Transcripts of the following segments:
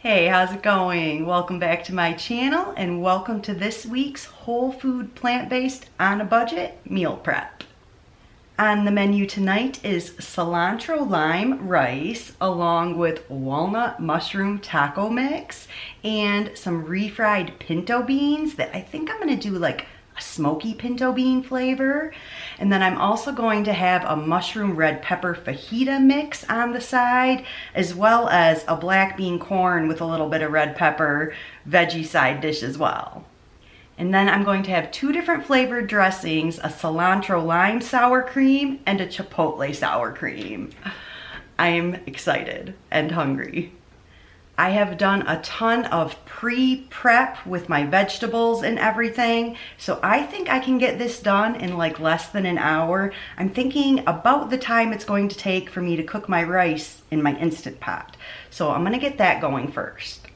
Hey, how's it going? Welcome back to my channel and welcome to this week's whole food plant-based on a budget meal prep. On the menu tonight is cilantro lime rice along with walnut mushroom taco mix and some refried pinto beans that I think I'm gonna do like a smoky pinto bean flavor. And then I'm also going to have a mushroom red pepper fajita mix on the side, as well as a black bean corn with a little bit of red pepper veggie side dish as well. And then I'm going to have two different flavored dressings, a cilantro lime sour cream and a chipotle sour cream. I am excited and hungry. I have done a ton of pre-prep with my vegetables and everything, so I think I can get this done in like less than an hour. I'm thinking about the time it's going to take for me to cook my rice in my Instant Pot. So I'm gonna get that going first.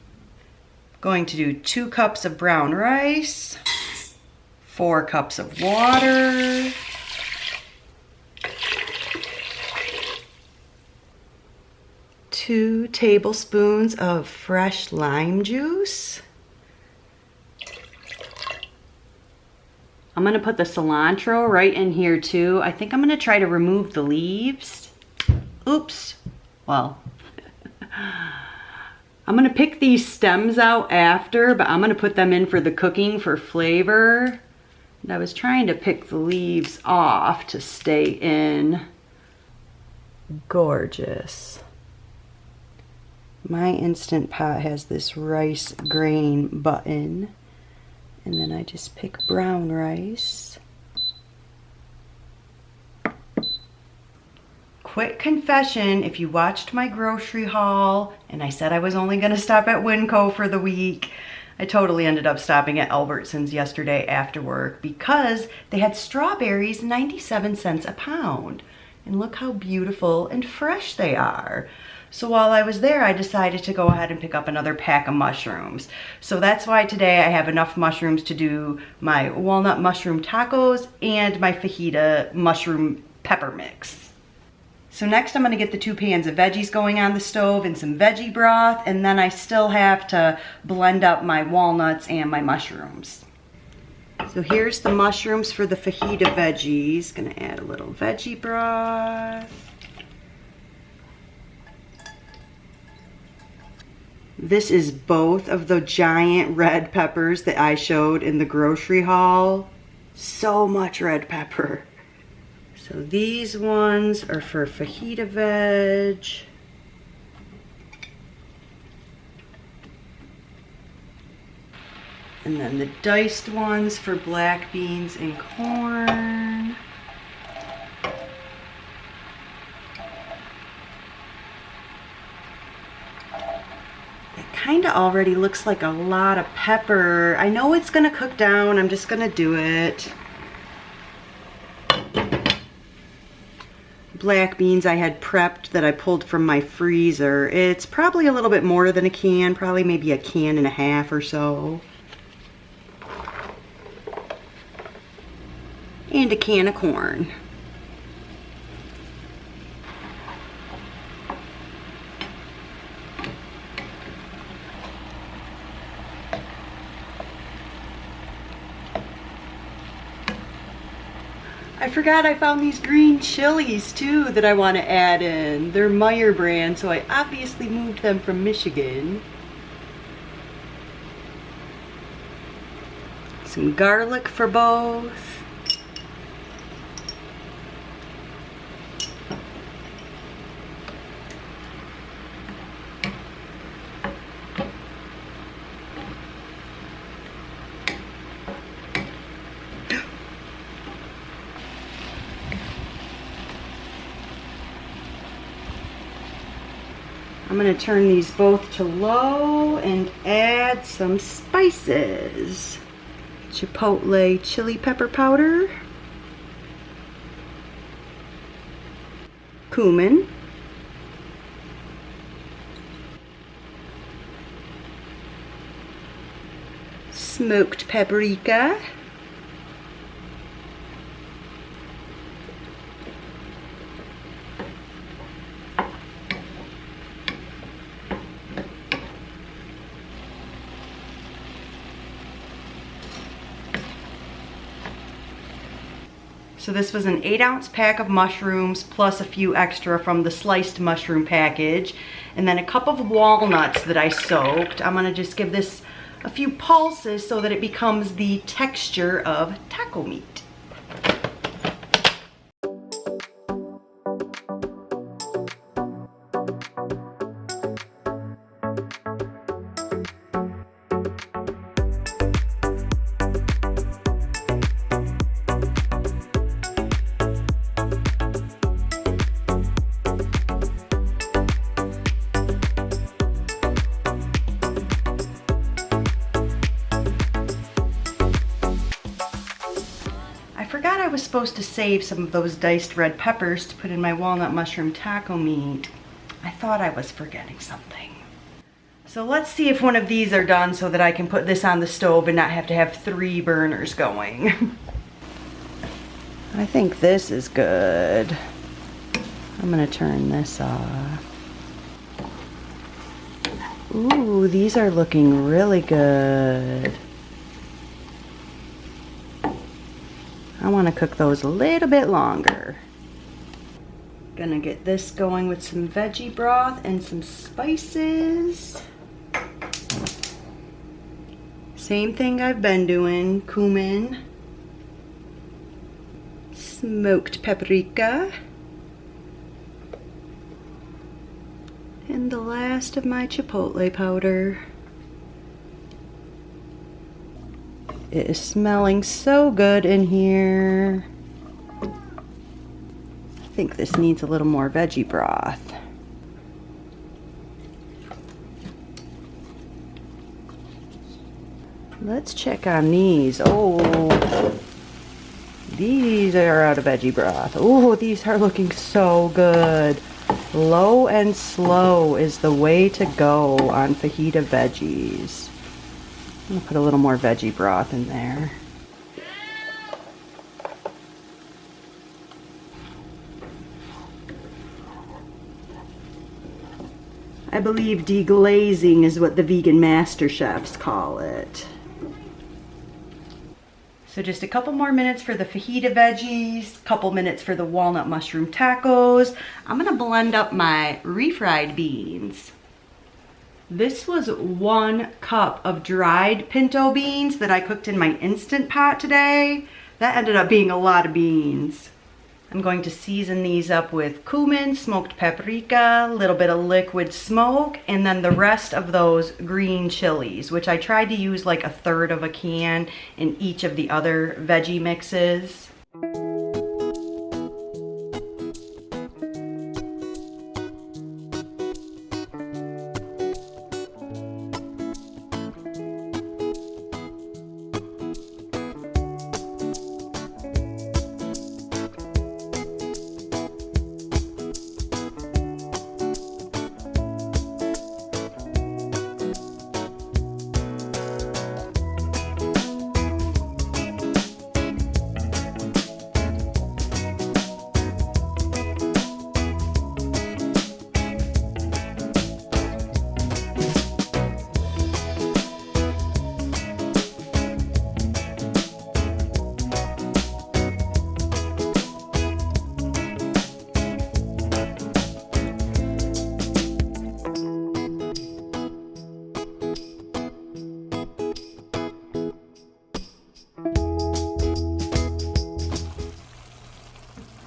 Going to do 2 cups of brown rice, 4 cups of water, 2 tablespoons of fresh lime juice. I'm gonna put the cilantro right in here too. I think I'm gonna try to remove the leaves. Oops, well. I'm gonna pick these stems out after, but I'm gonna put them in for the cooking for flavor. And I was trying to pick the leaves off to stay in. Gorgeous. My Instant Pot has this rice grain button, and then I just pick brown rice. Quick confession, if you watched my grocery haul and I said I was only gonna stop at Winco for the week, I totally ended up stopping at Albertsons yesterday after work because they had strawberries 97 cents a pound. And look how beautiful and fresh they are. So while I was there, I decided to go ahead and pick up another pack of mushrooms. So that's why today I have enough mushrooms to do my walnut mushroom tacos and my fajita mushroom pepper mix. So next I'm gonna get the 2 pans of veggies going on the stove and some veggie broth, and then I still have to blend up my walnuts and my mushrooms. So here's the mushrooms for the fajita veggies. Gonna add a little veggie broth. This is both of the giant red peppers that I showed in the grocery haul. So much red pepper. So these ones are for fajita veg. And then the diced ones for black beans and corn. Kind of already looks like a lot of pepper. I know it's gonna cook down. I'm just gonna do it. Black beans I had prepped that I pulled from my freezer. It's probably a little bit more than a can, probably maybe a can and a half or so. And a can of corn. I forgot I found these green chilies too that I want to add in. They're Meyer brand, so I obviously moved them from Michigan. Some garlic for both. I'm going to turn these both to low and add some spices. Chipotle chili pepper powder, cumin, smoked paprika, So this was an 8-ounce pack of mushrooms plus a few extra from the sliced mushroom package. And then a cup of walnuts that I soaked. I'm gonna just give this a few pulses so that it becomes the texture of taco meat. I was supposed to save some of those diced red peppers to put in my walnut mushroom taco meat. I thought I was forgetting something. So let's see if one of these are done so that I can put this on the stove and not have to have 3 burners going. I think this is good. I'm gonna turn this off. Ooh, these are looking really good. I want to cook those a little bit longer. Gonna get this going with some veggie broth and some spices. Same thing I've been doing. Cumin, smoked paprika, and the last of my chipotle powder. It is smelling so good in here. I think this needs a little more veggie broth. Let's check on these. Oh, these are out of veggie broth. Oh, these are looking so good. Low and slow is the way to go on fajita veggies. I'm gonna put a little more veggie broth in there. I believe deglazing is what the vegan master chefs call it. So just a couple more minutes for the fajita veggies, couple minutes for the walnut mushroom tacos. I'm gonna blend up my refried beans. This was 1 cup of dried pinto beans that I cooked in my Instant Pot today. That ended up being a lot of beans. I'm going to season these up with cumin, smoked paprika, a little bit of liquid smoke, and then the rest of those green chilies, which I tried to use like 1/3 of a can in each of the other veggie mixes.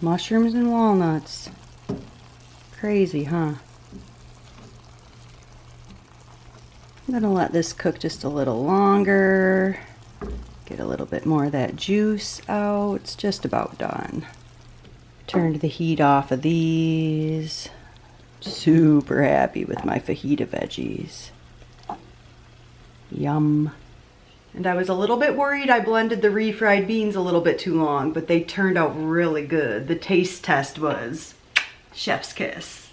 Mushrooms and walnuts. Crazy, huh? I'm gonna let this cook just a little longer. Get a little bit more of that juice out. It's just about done. Turned the heat off of these. Super happy with my fajita veggies. Yum. And I was a little bit worried I blended the refried beans a little bit too long, but they turned out really good. The taste test was chef's kiss.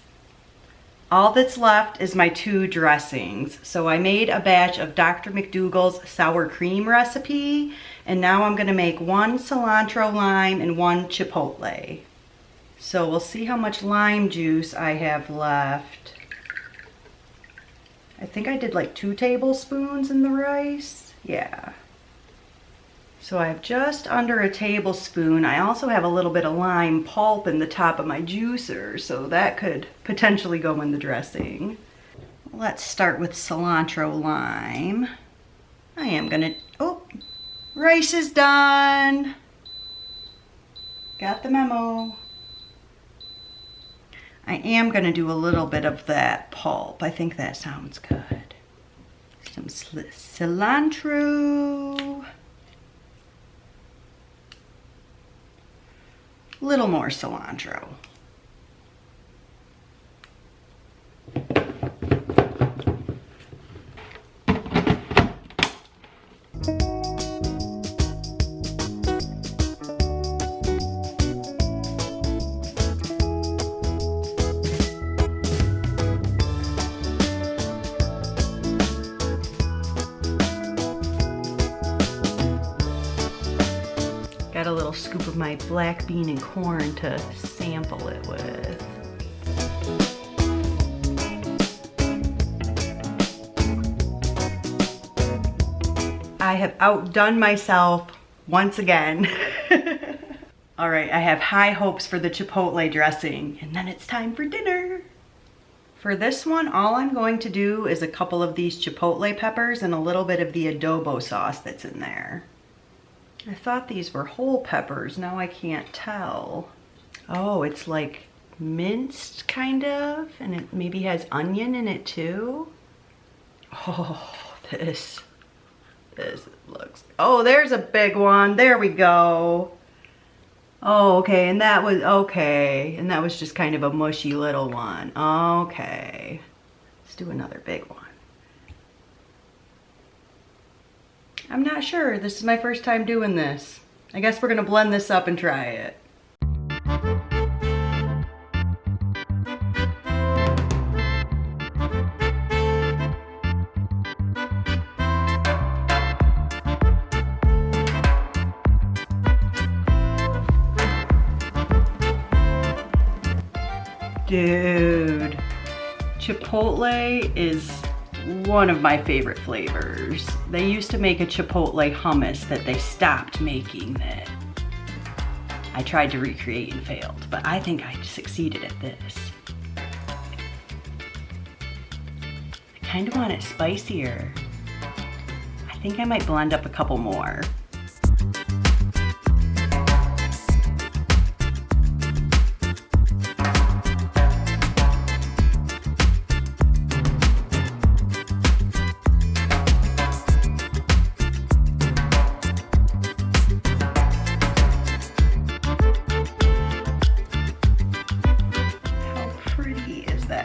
All that's left is my 2 dressings. So I made a batch of Dr. McDougall's sour cream recipe, and now I'm gonna make 1 cilantro lime and 1 chipotle. So we'll see how much lime juice I have left. I think I did like 2 tablespoons in the rice. Yeah. So I have just under a tablespoon. I also have a little bit of lime pulp in the top of my juicer, so that could potentially go in the dressing. Let's start with cilantro lime. I am gonna, oh, rice is done. Got the memo. I am gonna do a little bit of that pulp. I think that sounds good. Some cilantro. A little more cilantro. Got a little scoop of my black bean and corn to sample it with. I have outdone myself once again. All right, I have high hopes for the chipotle dressing, and then it's time for dinner. For this one, all I'm going to do is a couple of these chipotle peppers and a little bit of the adobo sauce that's in there. I thought these were whole peppers, now I can't tell. Oh, it's like minced kind of, and it maybe has onion in it too. Oh, this looks, oh, there's a big one, there we go. Oh, okay, and that was just kind of a mushy little one. Okay, let's do another big one. I'm not sure. This is my first time doing this. I guess we're gonna blend this up and try it. Dude, chipotle is one of my favorite flavors. They used to make a chipotle hummus that they stopped making that I tried to recreate and failed, but I think I succeeded at this. I kind of want it spicier. I think I might blend up a couple more.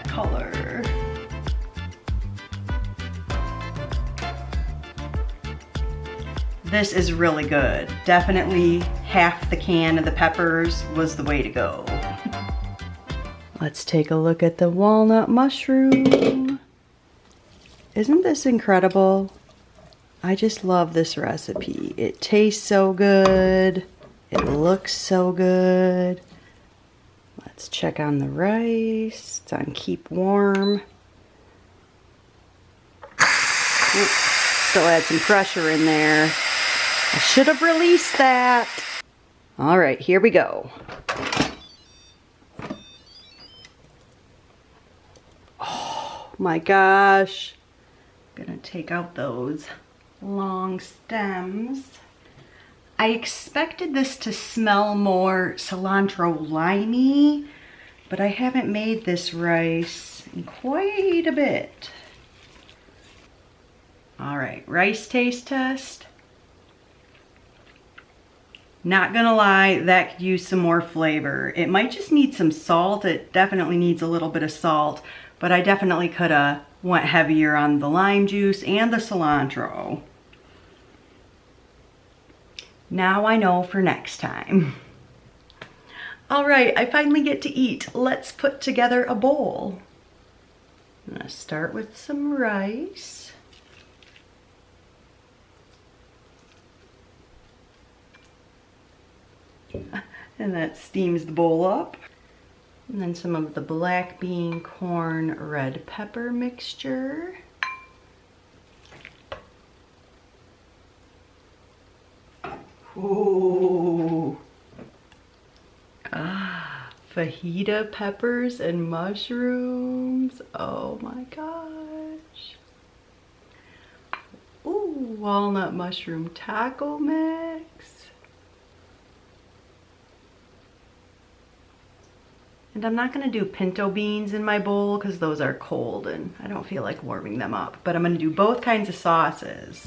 Color. This is really good. Definitely half the can of the peppers was the way to go. Let's take a look at the walnut mushroom. Isn't this incredible? I just love this recipe. It tastes so good. It looks so good. Let's check on the rice. It's on keep warm. Oops, still had some pressure in there. I should have released that. All right, here we go. Oh my gosh. I'm gonna take out those long stems. I expected this to smell more cilantro limey, but I haven't made this rice in quite a bit. All right, rice taste test. Not gonna lie, that could use some more flavor. It might just need some salt. It definitely needs a little bit of salt, but I definitely could have went heavier on the lime juice and the cilantro. Now I know for next time. All right, I finally get to eat. Let's put together a bowl. I'm gonna start with some rice. And that steams the bowl up. And then some of the black bean, corn, red pepper mixture. Ooh. Ah, fajita peppers and mushrooms. Oh my gosh. Ooh, walnut mushroom taco mix. And I'm not gonna do pinto beans in my bowl because those are cold and I don't feel like warming them up. But I'm gonna do both kinds of sauces.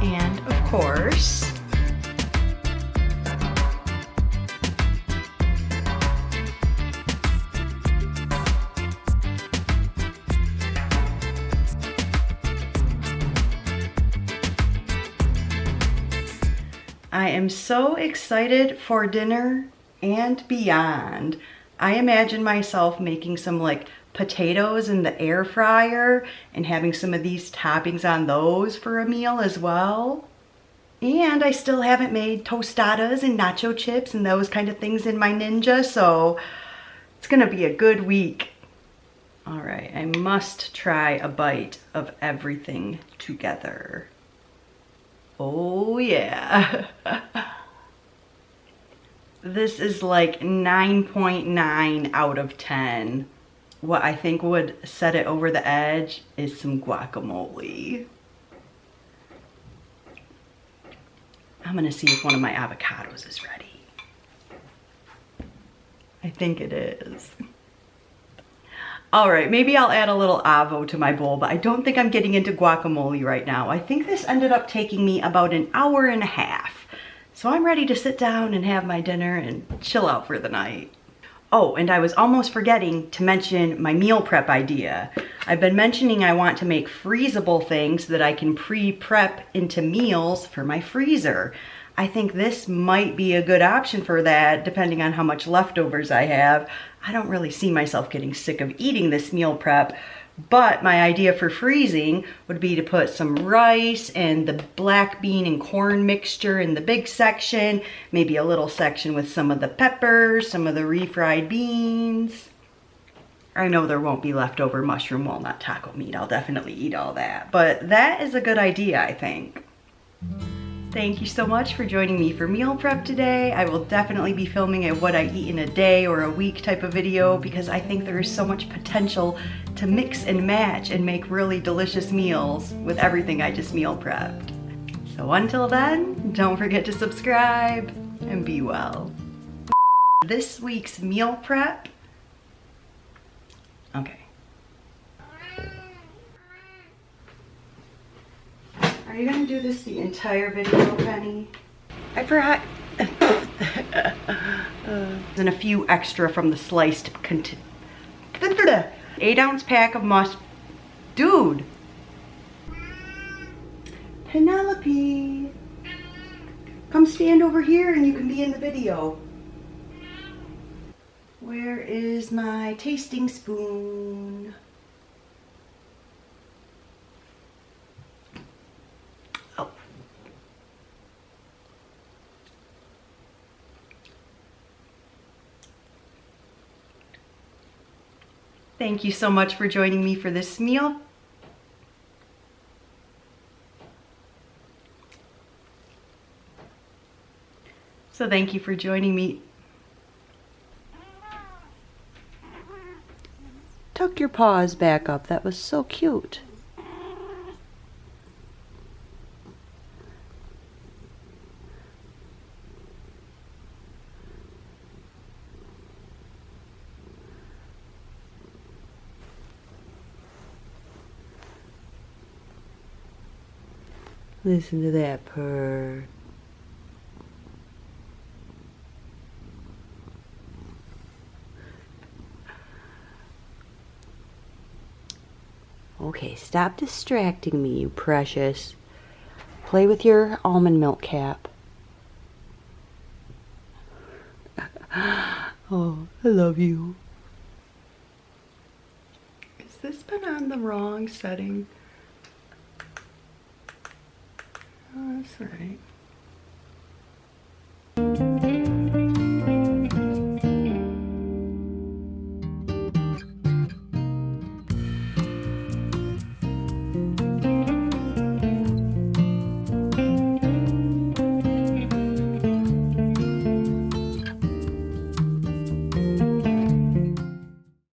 And of course, I am so excited for dinner and beyond. I imagine myself making some like potatoes in the air fryer and having some of these toppings on those for a meal as well. And I still haven't made tostadas and nacho chips and those kind of things in my Ninja, so it's gonna be a good week. All right, I must try a bite of everything together. Oh yeah. This is like 9.9 out of 10. What I think would set it over the edge is some guacamole. I'm gonna see if one of my avocados is ready. I think it is. All right, maybe I'll add a little avo to my bowl, but I don't think I'm getting into guacamole right now. I think this ended up taking me about an hour and a half. So I'm ready to sit down and have my dinner and chill out for the night. Oh, and I was almost forgetting to mention my meal prep idea. I've been mentioning I want to make freezable things that I can pre-prep into meals for my freezer. I think this might be a good option for that, depending on how much leftovers I have. I don't really see myself getting sick of eating this meal prep, but my idea for freezing would be to put some rice and the black bean and corn mixture in the big section, maybe a little section with some of the peppers, some of the refried beans. I know there won't be leftover mushroom walnut taco meat. I'll definitely eat all that, but that is a good idea, I think. Thank you so much for joining me for meal prep today. I will definitely be filming a what I eat in a day or a week type of video because I think there is so much potential to mix and match and make really delicious meals with everything I just meal prepped. So until then, don't forget to subscribe and be well. This week's meal prep. Okay. Are you gonna do this the entire video, Penny? I forgot. And a few extra from the sliced 8-ounce pack of Dude! Penelope! Come stand over here and you can be in the video. Where is my tasting spoon? Thank you so much for joining me for this meal. So thank you for joining me. Tuck your paws back up. That was so cute. Listen to that purr. Okay, stop distracting me, you precious. Play with your almond milk cap. Oh, I love you. Has this been on the wrong setting? Oh, that's right.